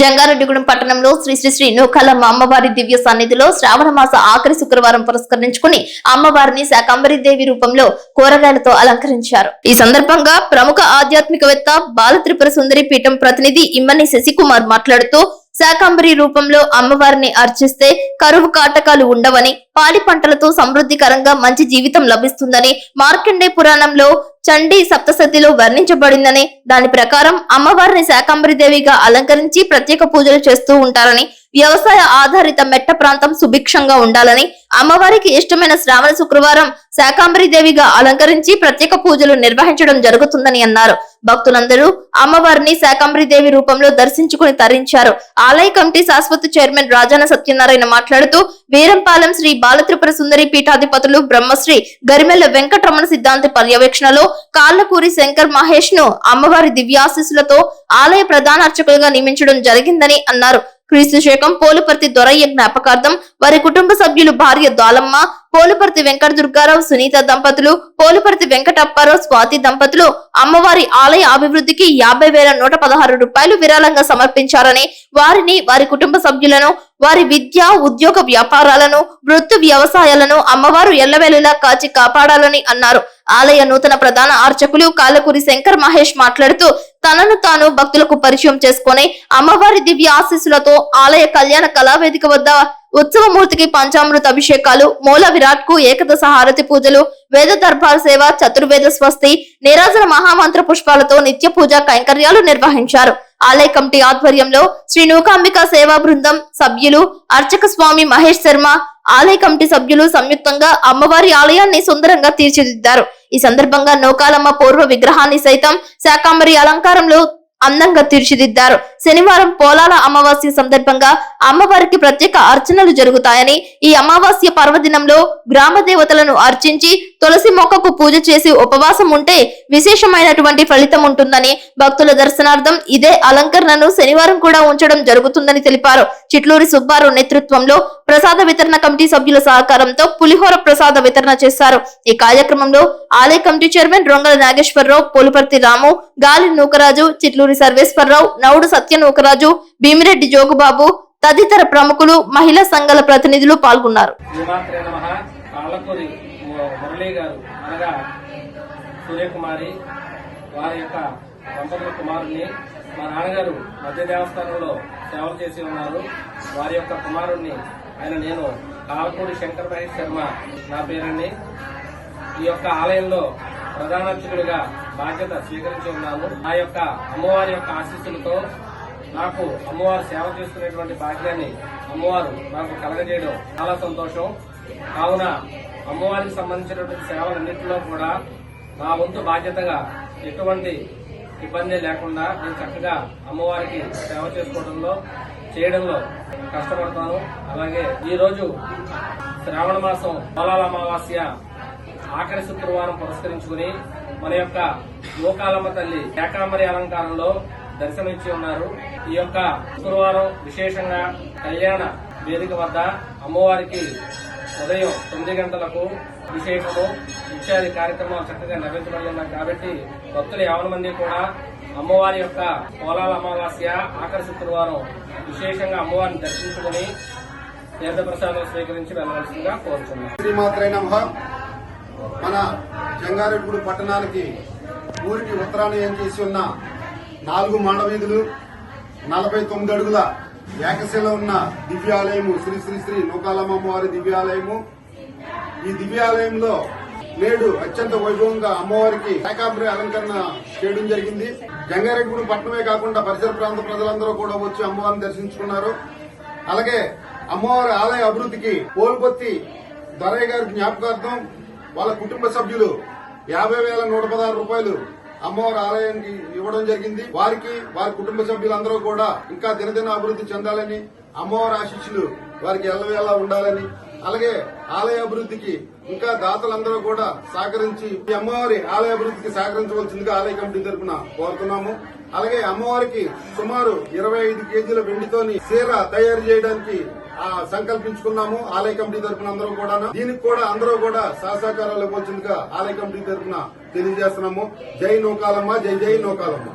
జంగారెడ్డిగూడెం పట్టణంలో శ్రీ శ్రీ శ్రీ నూకాలమ్మ అమ్మవారి దివ్య సన్నిధిలో శ్రావణ మాస ఆఖరి శుక్రవారం పురస్కరించుకుని అమ్మవారిని శాకంబరీదేవి రూపంలో కూరగాయలతో అలంకరించారు. ఈ సందర్భంగా ప్రముఖ ఆధ్యాత్మికవేత్త బాలత్రిపుర సుందరి పీఠం ప్రతినిధి ఇమ్మని శశికుమార్ మాట్లాడుతూ శాకంబరి రూపంలో అమ్మవారిని అర్చిస్తే కరువు కాటకాలు ఉండవని, పాడి పంటలతో సమృద్ధికరంగా మంచి జీవితం లభిస్తుందని మార్కండే పురాణంలో చండీ సప్తసతిలో వర్ణించబడిందని, దాని ప్రకారం అమ్మవారిని శాకంబరీదేవిగా అలంకరించి ప్రత్యేక పూజలు చేస్తూ ఉంటారని, వ్యవసాయ ఆధారిత మెట్ట ప్రాంతం సుభిక్షంగా ఉండాలని, అమ్మవారికి ఇష్టమైన శ్రావణ శుక్రవారం శాకంబరీదేవిగా అలంకరించి ప్రత్యేక పూజలు నిర్వహించడం జరుగుతుందని అన్నారు. భక్తులందరూ అమ్మవారిని శాకంబరీదేవి రూపంలో దర్శించుకుని తరించారు. ఆలయ కమిటీ శాశ్వత చైర్మన్ రాజాన సత్యనారాయణ మాట్లాడుతూ వీరంపాలెం శ్రీ బాలత్రిపుర సుందరి పీఠాధిపతులు బ్రహ్మశ్రీ గరిమెల్ల వెంకటరమణ సిద్ధాంతి పర్యవేక్షణలో కాళ్లకూరి శంకర్ మహేష్ ను అమ్మవారి దివ్యాశీస్సులతో ఆలయ ప్రధాన అర్చకులుగా నియమించడం జరిగిందని అన్నారు. క్రీస్తు శకం పోలుపర్తి దొరయ్య జ్ఞాపకార్థం వారి కుటుంబ సభ్యులు భార్య దాలమ్మ, పోలుపర్తి వెంకట దుర్గారావు సునీత దంపతులు, పోలుపర్తి వెంకటప్పారావు స్వాతి దంపతులు అమ్మవారి ఆలయ అభివృద్ధికి 50,116 రూపాయలు విరాళంగా సమర్పించారని, వారిని, వారి కుటుంబ సభ్యులను, వారి విద్య, ఉద్యోగ వ్యాపారాలను, వృత్తి వ్యవసాయాలను అమ్మవారు ఎల్లవేళలా కాచి కాపాడాలని అన్నారు. ఆలయ నూతన ప్రధాన అర్చకులు కాలకూరి శంకర్ మహేష్ మాట్లాడుతూ తనను తాను భక్తులకు పరిచయం చేసుకుని అమ్మవారి దివ్య ఆశీస్సులతో ఆలయ కళ్యాణ కళావేదిక వద్ద ఉత్సవమూర్తికి పంచామృత అభిషేకాలు, మూల విరాట్ కు ఏకదశ హారతి పూజలు, వేద దర్బార్ సేవ, చతుర్వేద స్వస్తి, నీరాజన మహామంత్ర పుష్పాలతో నిత్య పూజ కైంకర్యాలు నిర్వహించారు. ఆలయ కమిటీ ఆధ్వర్యంలో శ్రీ నూకాంబిక సేవా బృందం సభ్యులు, అర్చక స్వామి మహేష్ శర్మ, ఆలయ కమిటీ సభ్యులు సంయుక్తంగా అమ్మవారి ఆలయాన్ని సుందరంగా తీర్చిదిద్దారు. ఈ సందర్భంగా నూకాలమ్మ పూర్వ విగ్రహాన్ని సైతం శాకాంబరి అలంకారంలో అందంగా తీర్చిదిద్దారు. శనివారం పోలాల అమావాస్య సందర్భంగా అమ్మవారికి ప్రత్యేక అర్చనలు జరుగుతాయని, ఈ అమావాస్య పర్వదినంలో గ్రామ దేవతలను అర్చించి తులసి మొక్కకు పూజ చేసి ఉపవాసం ఉంటే విశేషమైనటువంటి ఫలితం ఉంటుందని, భక్తుల దర్శనార్థం ఇదే అలంకరణను శనివారం కూడా ఉంచడం జరుగుతుందని తెలిపారు. చిట్లూరి సుబ్బారావు నేతృత్వంలో ప్రసాద వితరణ కమిటీ సభ్యుల సహకారంతో పులిహోర ప్రసాద వితరణ చేశారు. ఈ కార్యక్రమంలో ఆలయ కమిటీ చైర్మన్ రొంగల నాగేశ్వరరావు, పోలుపర్తి రాము, గాలి నూకరాజు, చిట్లూరి సర్వేశ్వరరావు, నౌడు సత్య నూకరాజు, భీమిరెడ్డి జోగుబాబు తదితర ప్రముఖులు, మహిళా సంఘాల ప్రతినిధులు పాల్గొన్నారు. మురళీ గారు అనగా సూర్యకుమారి వారి యొక్క దంపతుల కుమారుణ్ణి మా నాన్నగారు మధ్య దేవస్థానంలో సేవలు చేసి ఉన్నారు. వారి యొక్క కుమారుణ్ణి నేను కాలకూరి శంకర్ మహేష్ శర్మ నా పేరండి. ఈ యొక్క ఆలయంలో ప్రధాన అర్చకులుగా బాధ్యత స్వీకరించి ఉన్నాను. ఆ యొక్క అమ్మవారి యొక్క ఆశీస్సులతో నాకు అమ్మవారు సేవ చేసుకునేటువంటి భాగ్యాన్ని అమ్మవారు నాకు కలగజేయడం చాలా సంతోషం. కావున అమ్మవారికి సంబంధించినటువంటి సేవలన్నింటిలో కూడా నా వంతు బాధ్యతగా ఎటువంటి ఇబ్బంది లేకుండా నేను చక్కగా అమ్మవారికి సేవ చేసుకోవడంలో చేయడంలో కష్టపడతాను. అలాగే ఈరోజు శ్రావణ మాసం పోలాల అమావాస్య ఆఖరి శుక్రవారం పురస్కరించుకుని మన యొక్క నూకాలమ్మ తల్లి శాకాంబరి అలంకారంలో దర్శనమిచ్చి ఉన్నారు. ఈ యొక్క శుక్రవారం విశేషంగా కళ్యాణ వేదిక వద్ద అమ్మవారికి ఉదయం 9 గంటలకు అభిషేకము ఇత్యాది కార్యక్రమాలు చక్కగా నిర్వహించబడి ఉన్నాయి. కాబట్టి భక్తులు 50 మంది కూడా అమ్మవారి యొక్క పోలాల అమావాస్య ఆఖరి శుక్రవారం విశేషంగా అమ్మవారిని దర్శించుకుని తీర్థ ప్రసాదం స్వీకరించి వెళ్ళవలసిందిగా కోరుతున్నాం. శ్రీమాత్రే నమః. మన జంగారెడ్డిగూడెం పట్టణానికి ఊరికి ఉత్తరాన ఏం చేసి ఉన్న 4 మాడ వీధులు 49 అడుగుల ఏకశిల ఉన్న దివ్యాలయము శ్రీ శ్రీ శ్రీ నూకాలమ్మ వారి దివ్యాలయము. ఈ దివ్యాలయంలో నేడు అత్యంత వైభవంగా అమ్మవారికి శాకాంబరి అలంకరణ చేయడం జరిగింది. జంగారెడ్డిగూడెం పట్టణమే కాకుండా పరిసర ప్రాంత ప్రజలందరూ కూడా వచ్చి అమ్మవారిని దర్శించుకున్నారు. అలాగే అమ్మవారి ఆలయ అభివృద్ధికి పోలుపర్తి దొరయ్య గారి జ్ఞాపకార్థం వాళ్ళ కుటుంబ సభ్యులు 50,116 రూపాయలు అమ్మవారి ఆలయానికి ఇవ్వడం జరిగింది. వారికి వారి కుటుంబ సభ్యులందరూ కూడా ఇంకా దినదిన అభివృద్ధి చెందాలని, అమ్మవారి ఆశీస్సులు వారికి ఎల్లవేళలా ఉండాలని, అలాగే ఆలయ అభివృద్ధికి ఇంకా దాతలందరూ కూడా సహకరించి ఈ అమ్మవారి ఆలయ అభివృద్ధికి సహకరించవలసిందిగా ఆలయ కమిటీ తరఫున కోరుతున్నాము. అలాగే అమ్మవారికి సుమారు 25 కేజీల వెండితోని చీర తయారు చేయడానికి సంకల్పించుకున్నాము ఆలయ కమిటీ తరఫున అందరూ కూడా. దీనికి కూడా అందరూ కూడా సహకారాలు ఇవ్వాల్సిందిగా ఆలయ కమిటీ తరఫున తెలియజేస్తున్నాము. జై నూకాలమ్మ, జై జై నూకాలమ్మ.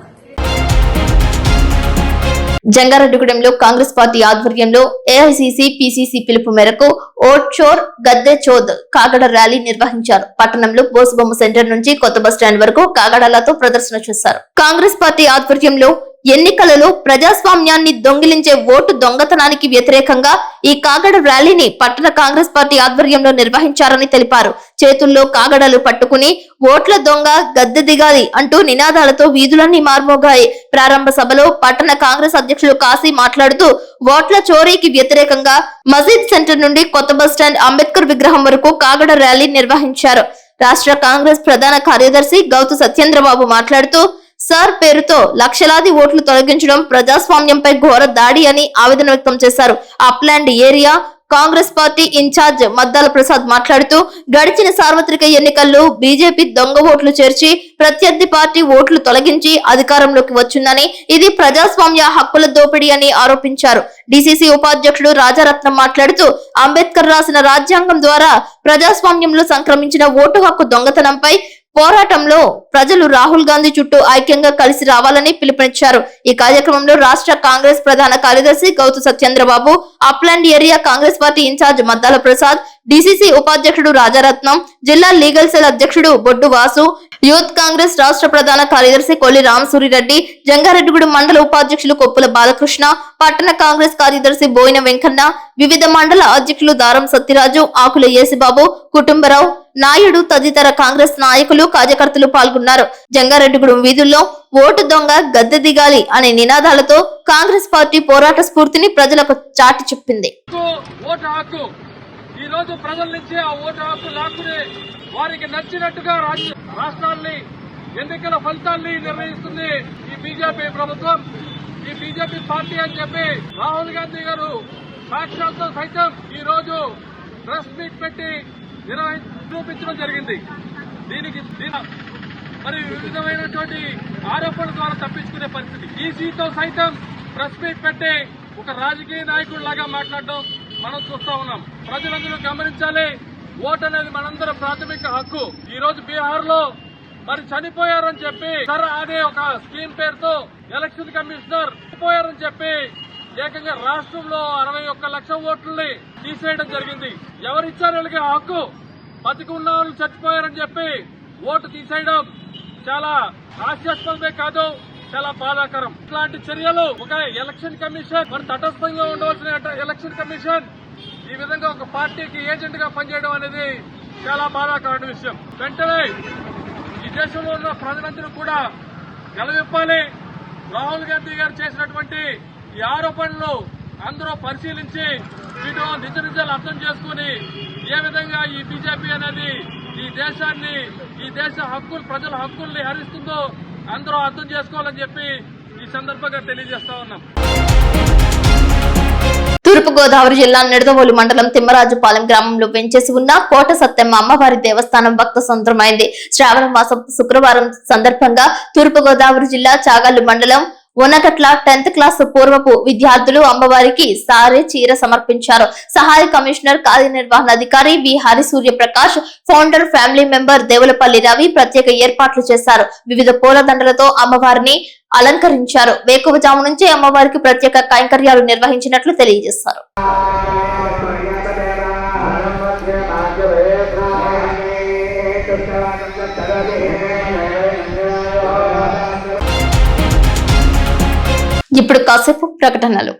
జంగారెడ్డిగూడెంలో కాంగ్రెస్ పార్టీ ఆధ్వర్యంలో ఏఐసీసీ పీసీసీ పిలుపు మేరకు ఓట్ చోర్ గద్దె చోద్ కాగడ ర్యాలీ నిర్వహించారు. పట్టణంలో బోసుబొమ్మ సెంటర్ నుంచి కొత్త బస్టాండ్ వరకు కాగడాలతో ప్రదర్శన చేశారు. కాంగ్రెస్ పార్టీ ఆధ్వర్యంలో ఎన్నికలలో ప్రజాస్వామ్యాన్ని దొంగిలించే ఓటు దొంగతనానికి వ్యతిరేకంగా ఈ కాగడ ర్యాలీని పట్టణ కాంగ్రెస్ పార్టీ ఆధ్వర్యంలో నిర్వహించారని తెలిపారు. చేతుల్లో కాగడలు పట్టుకుని ఓట్ల దొంగ గద్దె దిగాలి అంటూ నినాదాలతో వీధులన్నీ మార్మోగాయి. ప్రారంభ సభలో పట్టణ కాంగ్రెస్ అధ్యక్షులు కాశీ మాట్లాడుతూ ఓట్ల చోరీకి వ్యతిరేకంగా మసీద్ సెంటర్ నుండి కొత్త బస్టాండ్ అంబేద్కర్ విగ్రహం వరకు కాగడ ర్యాలీ నిర్వహించారు. రాష్ట్ర కాంగ్రెస్ ప్రధాన కార్యదర్శి గౌతు సత్యేంద్రబాబు మాట్లాడుతూ సార్ పేరుతో లక్షలాది ఓట్లు తొలగించడం ప్రజాస్వామ్యంపై ఘోర దాడి అని ఆవేదన వ్యక్తం చేశారు. Upland area Congress party in-charge Maddala Prasad మాట్లాడుతూ గడిచిన సార్వత్రిక ఎన్నికల్లో బీజేపీ దొంగ ఓట్లు చేర్చి ప్రత్యర్థి పార్టీ ఓట్లు తొలగించి అధికారంలోకి వచ్చిందని, ఇది ప్రజాస్వామ్య హక్కుల దోపిడీ అని ఆరోపించారు. డీసీసీ ఉపాధ్యక్షుడు రాజారత్నం మాట్లాడుతూ అంబేద్కర్ రాసిన రాజ్యాంగం ద్వారా ప్రజాస్వామ్యంలో సంక్రమించిన ఓటు హక్కు దొంగతనంపై పోరాటంలో ప్రజలు రాహుల్ గాంధీ చుట్టూ ఐక్యంగా కలిసి రావాలని పిలుపునిచ్చారు. ఈ కార్యక్రమంలో రాష్ట్ర కాంగ్రెస్ ప్రధాన కార్యదర్శి Gautu Satyendrababu, upland area Congress party in-charge Maddala Prasad, DCC ఉపాధ్యక్షుడు రాజారత్నం, జిల్లా లీగల్ సెల్ అధ్యక్షుడు బొడ్డు వాసు, యూత్ కాంగ్రెస్ రాష్ట్ర ప్రధాన కార్యదర్శి కొల్లి రామసూరిరెడ్డి, జంగారెడ్డిగూడెం మండల ఉపాధ్యక్షులు కొప్పుల బాలకృష్ణ, పట్టణ కాంగ్రెస్ కార్యదర్శి బోయిన వెంకన్న, వివిధ మండల అధ్యక్షులు దారం సత్యరాజు, ఆకుల యేసిబాబు, కుటుంబరావు నాయుడు తదితర కాంగ్రెస్ నాయకులు కార్యకర్తలు పాల్గొన్నారు. జంగారెడ్డిగూడెం వీధుల్లో ఓటు దొంగ గద్దె దిగాలి అనే నినాదాలతో కాంగ్రెస్ పార్టీ పోరాట స్ఫూర్తిని ప్రజలకు చాటి చెప్పింది. ఈ రోజు ప్రజల నుంచి ఆ ఓటు హక్కు లాక్కుని వారికి నచ్చినట్టుగా రాష్ట్రాన్ని ఎన్నికల ఫలితాన్ని నిర్ణయిస్తుంది ఈ బీజేపీ ప్రభుత్వం. ఈ బీజేపీ పార్టీ అని చెప్పి రాహుల్ గాంధీ గారు సాక్ష్యాలతో సైతం ఈ రోజు ప్రెస్ మీట్ పెట్టి చూపించడం జరిగింది. దీనికి మరి వివిధమైనటువంటి ఆరోపణల ద్వారా తప్పించుకునే పరిస్థితి. ఈసీతో సైతం ప్రెస్ మీట్ పెట్టి ఒక రాజకీయ నాయకుడు లాగా మాట్లాడడం మనం చూస్తా ఉన్నాం. ప్రజలందరూ గమనించాలి, ఓటు అనేది మనందరం ప్రాథమిక హక్కు. ఈ రోజు బీహార్ లో మరి చనిపోయారని చెప్పి సర్ అనే ఒక స్కీమ్ పేరుతో ఎలక్షన్ కమిషనర్ చనిపోయారని చెప్పి ఏకంగా రాష్ట్రంలో 61 లక్షల ఓట్లని తీసేయడం జరిగింది. ఎవరిచ్చారు వీళ్ళకి హక్కు? బతికి ఉన్న వాళ్ళు చచ్చిపోయారని చెప్పి ఓటు తీసేయడం చాలా హాస్యాస్పదమే కాదు, చాలా బాధాకరం. ఇట్లాంటి చర్యలు ఒక ఎలక్షన్ కమిషన్ మరి తటస్థంగా ఉండవలసిన ఎలక్షన్ కమిషన్ ఈ విధంగా ఒక పార్టీకి ఏజెంట్ గా పనిచేయడం అనేది చాలా బాధాకరమైన విషయం. వెంటనే ఈ దేశంలో ఉన్న ప్రజలందరూ కూడా నిలవిప్పాలి. రాహుల్ గాంధీ గారు చేసినటువంటి ఈ ఆరోపణలు అందరూ పరిశీలించి వీటిలో నిజాలు అర్థం చేసుకుని ఏ విధంగా ఈ బీజేపీ అనేది ఈ దేశాన్ని, ఈ దేశ హక్కులు, ప్రజల హక్కుల్ని హరిస్తుందో అందరూ అర్థం చేసుకోవాలని చెప్పి ఈ సందర్భంగా తెలియజేస్తా ఉన్నాం. తూర్పు గోదావరి జిల్లా నిడదవోలు మండలం తిమ్మరాజుపాలెం గ్రామంలో వెంచేసి ఉన్న కోట సత్తెమ్మ అమ్మవారి దేవస్థానం భక్త సంద్రమైంది. శ్రావణ మాసం శుక్రవారం సందర్భంగా తూర్పు గోదావరి జిల్లా చాగల్లు మండలం ఉన్నగట్ల 10th క్లాస్ పూర్వపు విద్యార్థులు అమ్మవారికి సారే చీర సమర్పించారు. సహాయ కమిషనర్ కార్యనిర్వహణాధికారి V Harisurya Prakash, founder family member Devulapalli Ravi ప్రత్యేక ఏర్పాట్లు చేశారు. వివిధ పూలదండలతో అమ్మవారిని అలంకరించారు. వేకువజాము నుంచి అమ్మవారికి ప్రత్యేక కైంకర్యాలు నిర్వహించినట్లు తెలియజేశారు. ఇప్పుడు కాసేపు ప్రకటనలు.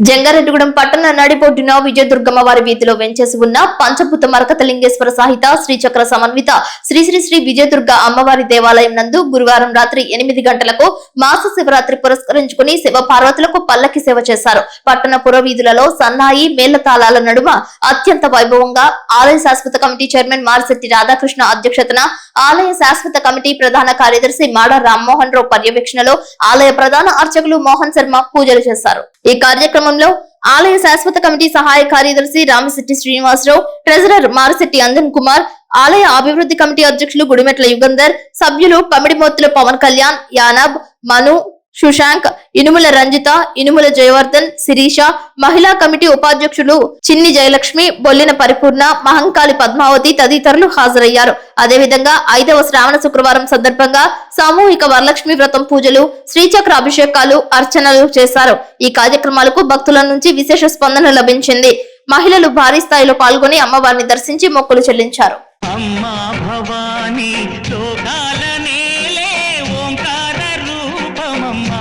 జంగారెడ్డిగూడెం పట్టణ నడిబొడ్డున విజయదుర్గమ్మ వారి వీధిలో వెంచేసి ఉన్న పంచభూత మరకతలింగేశ్వర సహిత శ్రీచక్ర సమన్విత శ్రీ శ్రీ శ్రీ విజయదుర్గ అమ్మవారి దేవాలయం నందు గురువారం రాత్రి 8 గంటలకు మాస శివరాత్రి పురస్కరించుకుని శివ పార్వతులకు పల్లకి సేవ చేశారు. పట్టణ పురవీధులలో సన్నాయి మేళతాళాల నడుమ అత్యంత వైభవంగా ఆలయ శాశ్వత కమిటీ చైర్మన్ మారిశెట్టి రాధాకృష్ణ అధ్యక్షతన, ఆలయ శాశ్వత కమిటీ ప్రధాన కార్యదర్శి మాడ రామ్మోహన్ రావు పర్యవేక్షణలో ఆలయ ప్రధాన అర్చకులు మోహన్ శర్మ పూజలు చేశారు. ఈ కార్యక్రమంలో ఆలయ శాశ్వత కమిటీ సహాయ కార్యదర్శి రామశెట్టి శ్రీనివాసరావు, ట్రెజరర్ మారిశెట్టి అంజన్ కుమార్, ఆలయ అభివృద్ధి కమిటీ అధ్యక్షులు గుడిమెట్ల యుగంధర్, సభ్యులు పమిడిమోత్తుల పవన్ కళ్యాణ్, యానాబ్, మను, సుశాంక్, ఇనుముల రంజిత, ఇనుముల జయవర్ధన్, శిరీష, మహిళా కమిటీ ఉపాధ్యక్షులు చిన్ని జయలక్ష్మి, బొల్లిన పరిపూర్ణ, మహంకాళి పద్మావతి తదితరులు హాజరయ్యారు. అదేవిధంగా 5వ శ్రావణ శుక్రవారం సందర్భంగా సామూహిక వరలక్ష్మి వ్రతం పూజలు, శ్రీచక్ర అభిషేకాలు, అర్చనలు చేశారు. ఈ కార్యక్రమాలకు భక్తుల నుంచి విశేష స్పందన లభించింది. మహిళలు భారీ స్థాయిలో పాల్గొని అమ్మవారిని దర్శించి మొక్కులు చెల్లించారు. అమ్మా భవానీ లోకాల నేలే ఓంకార రూపమమ్మ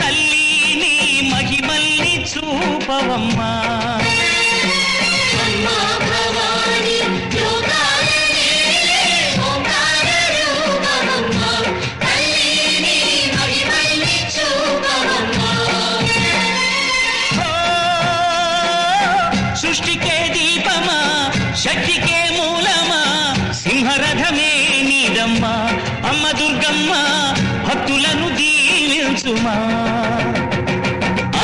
తల్లి నీ మహిమల్ని చూపవమ్మా. సృష్టికే దీపమా శక్తికే మూలమా సింహరథమే నీదమ్మా అమ్మ దుర్గమ్మ భక్తులను దీవించుమా.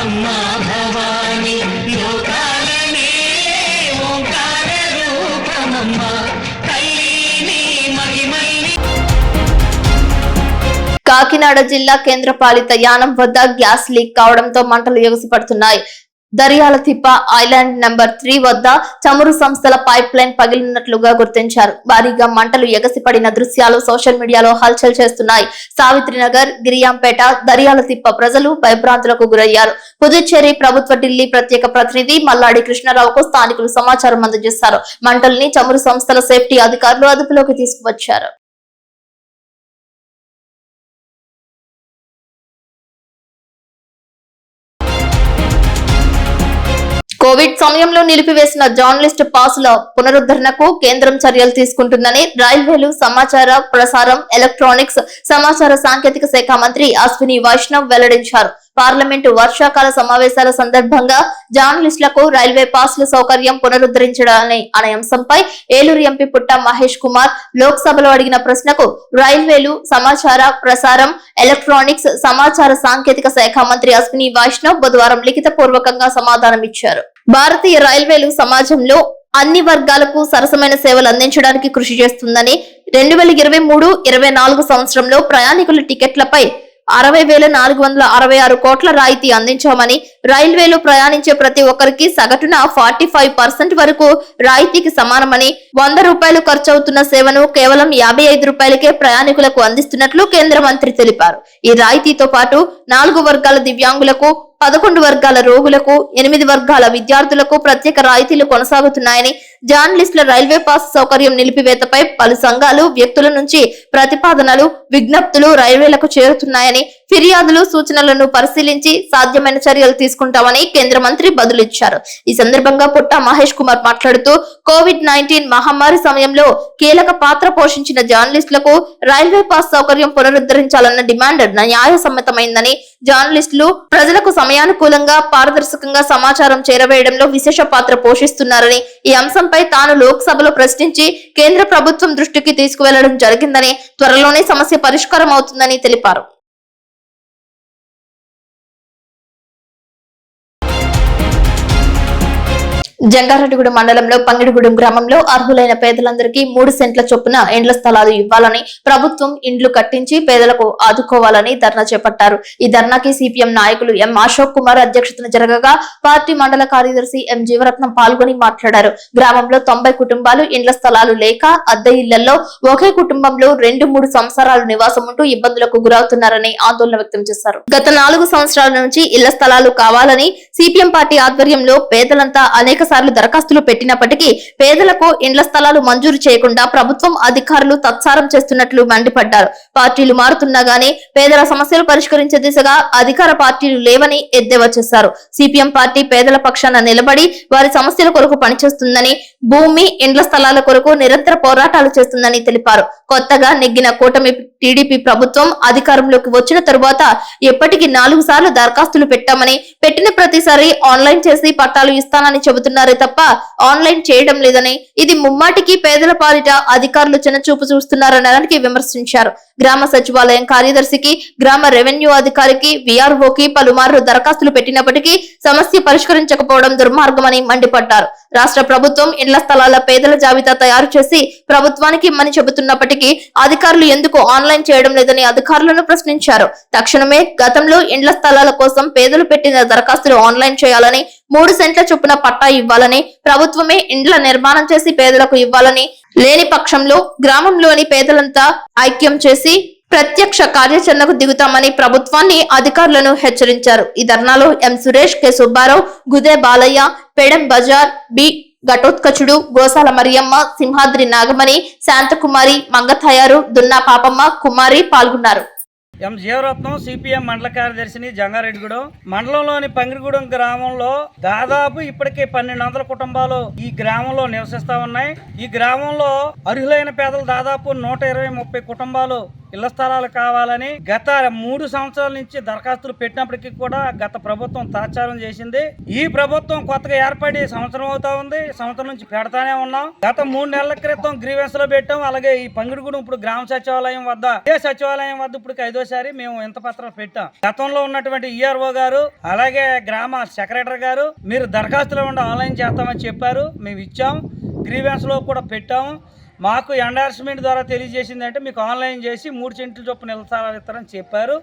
అమ్మా భవానీ లోకాలనే ఓంకార రూపమమ్మ తల్లి నీ మహిమల్ని. కాకినాడ జిల్లా కేంద్రపాలిత యానం వద్ద గ్యాస్ లీక్ కావడంతో మంటలు ఎగసిపడుతున్నాయి. దర్యాల తిప్ప ఐలాండ్ నంబర్ 3 వద్ద చమురు సంస్థల పైప్ లైన్ పగిలినట్లుగా గుర్తించారు. భారీగా మంటలు ఎగసిపడిన దృశ్యాలు సోషల్ మీడియాలో హల్చల్ చేస్తున్నాయి. సావిత్రినగర్, గిరియాంపేట, దర్యాల తిప్ప ప్రజలు భయభ్రాంతులకు గురయ్యారు. పుదుచ్చేరి ప్రభుత్వ ఢిల్లీ ప్రత్యేక ప్రతినిధి మల్లాడి కృష్ణారావుకు స్థానికులు సమాచారం అందజేశారు. మంటల్ని చమురు సంస్థల సేఫ్టీ అధికారులు అదుపులోకి తీసుకువచ్చారు. కోవిడ్ సమయంలో నిలిపివేసిన జర్నలిస్ట్ పాసుల పునరుద్ధరణకు కేంద్రం చర్యలు తీసుకుంటుందని రైల్వేలు, సమాచార ప్రసారం, ఎలక్ట్రానిక్స్, సమాచార సాంకేతిక శాఖ మంత్రి అశ్విని వైష్ణవ్ వెల్లడించారు. పార్లమెంటు వర్షాకాల సమావేశాల సందర్భంగా జర్నలిస్టులకు రైల్వే పాస్ల సౌకర్యం పునరుద్ధరించడానే అనే అంశంపై ఏలూరు ఎంపీ పుట్ట మహేష్ కుమార్ లోక్సభలో అడిగిన ప్రశ్నకు రైల్వేలు, సమాచార ప్రసారం, ఎలక్ట్రానిక్స్, సమాచార సాంకేతిక శాఖ మంత్రి అశ్విని వైష్ణవ్ బుధవారం లిఖిత పూర్వకంగా సమాధానమిచ్చారు. భారతీయ రైల్వేలు సమాజంలో అన్ని వర్గాలకు సరసమైన సేవలు అందించడానికి కృషి చేస్తుందని 2023-24 సంవత్సరంలో ప్రయాణికుల టికెట్లపై 60,466 కోట్ల రాయితీ అందించామని, రైల్వేలో ప్రయాణించే ప్రతి ఒక్కరికి సగటున 45% వరకు రాయితీకి సమానమని, 100 రూపాయలు ఖర్చవుతున్న సేవను కేవలం 55 రూపాయలకే ప్రయాణికులకు అందిస్తున్నట్లు కేంద్ర మంత్రి తెలిపారు. ఈ రాయితీతో పాటు 4 వర్గాల దివ్యాంగులకు, 11 వర్గాల రోగులకు, 8 వర్గాల విద్యార్థులకు ప్రత్యేక రాయితీలు కొనసాగుతున్నాయని, జర్నలిస్టుల రైల్వే పాస్ సౌకర్యం నిలిపివేతపై పలు సంఘాలు, వ్యక్తుల నుంచి ప్రతిపాదనలు, విజ్ఞప్తులు రైల్వేలకు చేరుతున్నాయని, ఫిర్యాదులు, సూచనలను పరిశీలించి సాధ్యమైన చర్యలు తీసుకుంటామని కేంద్ర మంత్రి బదులిచ్చారు. ఈ సందర్భంగా పుట్ట మహేష్ కుమార్ మాట్లాడుతూ కోవిడ్-19 మహమ్మారి సమయంలో కీలక పాత్ర పోషించిన జర్నలిస్టులకు రైల్వే పాస్ సౌకర్యం పునరుద్ధరించాలన్న డిమాండ్ న్యాయసమ్మతమైందని, జర్నలిస్టులు ప్రజలకు సమయానుకూలంగా, పారదర్శకంగా సమాచారం చేరవేయడంలో విశేష పాత్ర పోషిస్తున్నారని, ఈ అంశంపై తాను లోక్సభలో ప్రశ్నించి కేంద్ర ప్రభుత్వం దృష్టికి తీసుకువెళ్లడం జరిగిందని, త్వరలోనే సమస్య పరిష్కారం అవుతుందని తెలిపారు. జంగారెడ్డిగూడెం మండలంలో పంగిడిగూడెం గ్రామంలో అర్హులైన పేదలందరికీ 3 సెంట్ల చొప్పున ఇండ్ల స్థలాలు ఇవ్వాలని, ప్రభుత్వం ఇండ్లు కట్టించి పేదలకు ఆదుకోవాలని ధర్నా చేపట్టారు. ఈ ధర్నాకి సిపిఎం నాయకులు ఎం అశోక్ కుమార్ అధ్యక్షతన జరగగా పార్టీ మండల కార్యదర్శి ఎం జీవరత్నం పాల్గొని మాట్లాడారు. గ్రామంలో 90 కుటుంబాలు ఇండ్ల స్థలాలు లేక అద్దె ఇళ్లలో ఒకే కుటుంబంలో 2-3 సంవత్సరాలు నివాసం ఉంటూ ఇబ్బందులకు గురవుతున్నారని ఆందోళన వ్యక్తం చేశారు. గత 4 సంవత్సరాల నుంచి ఇళ్ల స్థలాలు కావాలని సిపిఎం పార్టీ ఆధ్వర్యంలో పేదలంతా అనేక దరఖాస్తులు పెట్టినప్పటికీ పేదలకు ఇండ్ల స్థలాలు మంజూరు చేయకుండా ప్రభుత్వం అధికారులు తత్సారం చేస్తున్నట్లు మండిపడ్డారు. పార్టీలు మారుతున్నా గానీ పేదల సమస్యలు పరిష్కరించే దిశగా అధికార పార్టీలు లేవని ఎద్దేవా చేశారు. సిపిఎం పార్టీ పేదల పక్షాన నిలబడి వారి సమస్యల కొరకు పనిచేస్తుందని, భూమి, ఇండ్ల స్థలాల కొరకు నిరంతర పోరాటాలు చేస్తుందని తెలిపారు. కొత్తగా నెగ్గిన కూటమి టీడీపీ ప్రభుత్వం అధికారంలోకి వచ్చిన తరువాత ఎప్పటికీ 4 సార్లు దరఖాస్తులు పెట్టామని, పెట్టిన ప్రతిసారి ఆన్లైన్ చేసి పట్టాలు ఇస్తానని చెబుతున్నారే తప్ప ఆన్లైన్ చేయడం లేదని, ఇది ముమ్మాటికి పేదల పాలిట అధికారులు చిన్నచూపు చూస్తున్నారనడానికి విమర్శించారు. గ్రామ సచివాలయం కార్యదర్శికి, గ్రామ రెవెన్యూ అధికారికి, విఆర్ఓకి పలుమార్లు దరఖాస్తులు పెట్టినప్పటికీ సమస్య పరిష్కరించకపోవడం దుర్మార్గమని మండిపడ్డారు. రాష్ట్ర ప్రభుత్వం ఇండ్ల స్థలాల పేదల జాబితా తయారు చేసి ప్రభుత్వానికి ఇమ్మని చెబుతున్నప్పటికీ అధికారులు ఎందుకు ఆన్లైన్ చేయడం లేదని అధికారులను ప్రశ్నించారు. తక్షణమే గతంలో ఇండ్ల స్థలాల కోసం పేదలు పెట్టిన దరఖాస్తులు ఆన్లైన్ చేయాలని, 3 సెంట్ల చొప్పున పట్టా ఇవ్వాలని, ప్రభుత్వమే ఇండ్ల నిర్మాణం చేసి పేదలకు ఇవ్వాలని, లేని పక్షంలో గ్రామంలోని పేదలంతా ఐక్యం చేసి ప్రత్యక్ష కార్యాచరణకు దిగుతామని ప్రభుత్వాన్ని అధికారులను హెచ్చరించారు. ఈ ధర్నాలో ఎం సురేష్, కె సుబ్బారావు, గుదే బాలయ్య, పెడం బజార్, బి ఘటోత్కచుడు, గోసాల మరియమ్మ, సింహాద్రి నాగమణి, శాంతకుమారి, మంగతయారు, దున్నా పాపమ్మ, కుమారి పాల్గొన్నారు. ఎం జీవరత్నం, సిపిఎం మండల కార్యదర్శిని, జంగారెడ్డిగూడెం మండలంలోని పంగిడిగూడెం గ్రామంలో దాదాపు ఇప్పటికే 1200 కుటుంబాలు ఈ గ్రామంలో నివసిస్తా ఉన్నాయి. ఈ గ్రామంలో అర్హులైన పేదలు దాదాపు 120-130 కుటుంబాలు ఇళ్ల స్థలాలు కావాలని గత 3 సంవత్సరాల నుంచి దరఖాస్తులు పెట్టినప్పటికీ కూడా గత ప్రభుత్వం తాత్సారం చేసింది. ఈ ప్రభుత్వం కొత్తగా ఏర్పడి సంవత్సరం అవుతా ఉంది. సంవత్సరం నుంచి పెడతానే ఉన్నాం. గత 3 నెలల క్రితం గ్రీవెన్స్ లో పెట్టాం. అలాగే ఈ పంగిడిగూడెం ఇప్పుడు గ్రామ సచివాలయం వద్ద, ఇదే సచివాలయం వద్ద ఇప్పుడు 5వ మేము ఎంత పత్రాలు పెట్టాం. గతంలో ఉన్నటువంటి ఈఆర్ఓ గారు అలాగే గ్రామ సెక్రటరీ గారు మీరు దరఖాస్తులు ఇవ్వండి ఆన్లైన్ చేస్తామని చెప్పారు. మేము ఇచ్చాం. గ్రీవెన్స్ లో కూడా పెట్టాము. మాకు ఎండార్స్మెంట్ ద్వారా తెలియజేసిందంటే మీకు ఆన్లైన్ చేసి 3 సెంట్లు చొప్పున ఇళ్ల స్థలాలు ఇస్తారని చెప్పారు.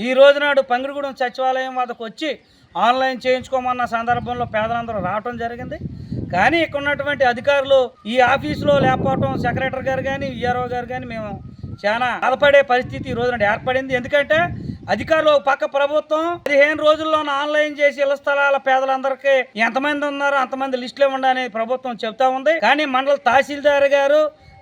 ఈ రోజు నాడు పంగిడిగూడెం సచివాలయం వద్దకు వచ్చి ఆన్లైన్ చేయించుకోమన్న సందర్భంలో పేదలందరూ రావడం జరిగింది. కానీ ఇక్కడ ఉన్నటువంటి అధికారులు ఈ ఆఫీసులో లేకపోవడం, సెక్రటరీ గారు కానీ ఈఆర్ఓ గారు కానీ మేము చాలా బాధపడే పరిస్థితి ఈ రోజున ఏర్పడింది. ఎందుకంటే అధికారులు పక్క ప్రభుత్వం 15 రోజుల్లోనే ఆన్లైన్ చేసి ఇళ్ల స్థలాల పేదలందరికీ ఎంతమంది ఉన్నారో అంతమంది లిస్టులో ఉండని ప్రభుత్వం చెప్తా ఉంది. కానీ మండల తహసీల్దార్ గారు,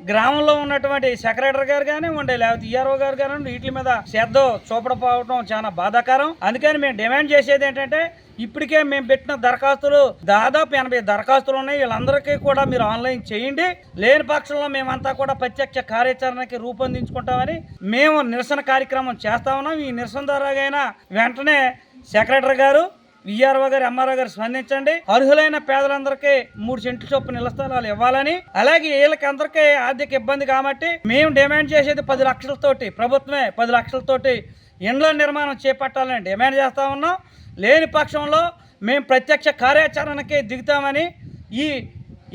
గ్రామంలో ఉన్నటువంటి సెక్రటరీ గారు కానివ్వండి లేకపోతే ఈఆర్ఓ గారు కానివ్వండి వీటి మీద శ్రద్ధ చూపకపోవడం చాలా బాధాకరం. అందుకని మేము డిమాండ్ చేసేది ఏంటంటే ఇప్పటికే మేము పెట్టిన దరఖాస్తులు దాదాపు 80 దరఖాస్తులు ఉన్నాయి. వీళ్ళందరికీ కూడా మీరు ఆన్లైన్ చేయండి. లేని పక్షంలో మేమంతా కూడా ప్రత్యక్ష కార్యాచరణకి రూపొందించుకుంటామని మేము నిరసన కార్యక్రమం చేస్తా ఉన్నాం. ఈ నిరసన ద్వారా వెంటనే సెక్రటరీ గారు, విఆర్ఓ గారు, ఎంఆర్ఓ గారు స్పందించండి. అర్హులైన పేదలందరికీ 3 సెంట్లు చొప్పున ఇళ్ల స్థలాలు ఇవ్వాలని, అలాగే వీళ్ళకి అందరికీ ఆర్థిక ఇబ్బంది కాబట్టి మేము డిమాండ్ చేసేది 10 లక్షలతోటి, ప్రభుత్వమే 10 లక్షలతోటి ఇండ్ల నిర్మాణం చేపట్టాలని డిమాండ్ చేస్తా ఉన్నాం. లేని పక్షంలో మేము ప్రత్యక్ష కార్యాచరణకి దిగుతామని ఈ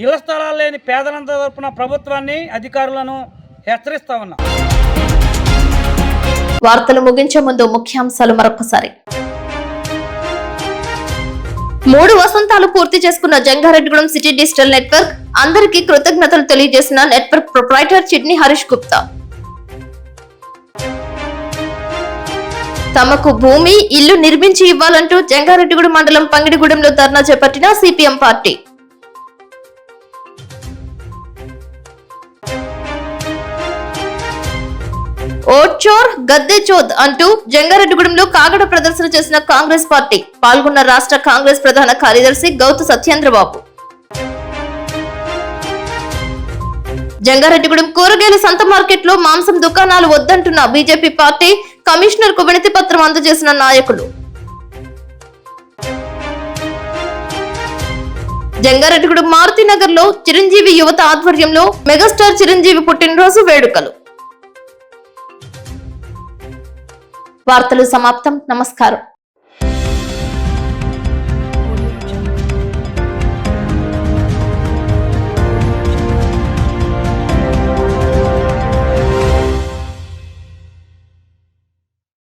ఇళ్ల స్థలాలు లేని పేదలందరి తరపున ప్రభుత్వాన్ని, అధికారులను హెచ్చరిస్తా ఉన్నాం. వార్తలు ముగించే ముందు ముఖ్యాంశాలు మరొకసారి. 3 వసంతాలు పూర్తి చేసుకున్న జంగారెడ్డిగూడెం సిటీ డిజిటల్ నెట్వర్క్ అందరికీ కృతజ్ఞతలు తెలియజేసిన నెట్వర్క్ ప్రొప్రైటర్ చిట్ని హరీష్ గుప్తా. తమకు భూమి, ఇల్లు నిర్మించి ఇవ్వాలంటూ జంగారెడ్డిగూడెం మండలం పంగిడిగూడెంలో ధర్నా చేపట్టిన సిపిఎం పార్టీ. ఓచోర్ గద్దె చోద్ అంటూ జంగారెడ్డిగూడెంలో కాగడ ప్రదర్శన చేసిన కాంగ్రెస్ పార్టీ. పాల్గొన్న రాష్ట్ర కాంగ్రెస్ ప్రధాన కార్యదర్శి గౌతు సత్యేంద్రబాబు. జంగారెడ్డిగూడెం కూరగాయల సంత మార్కెట్ లో మాంసం దుకాణాలు వద్దంటున్న బీజేపీ పార్టీ. కమిషనర్ కు వినతి పత్రం అందజేసిన నాయకులు. జంగారెడ్డిగూడెం మారుతినగర్ లో చిరంజీవి యువత ఆధ్వర్యంలో మెగాస్టార్ చిరంజీవి పుట్టినరోజు వేడుకలు. వార్తలు సమాప్తం. నమస్కారం.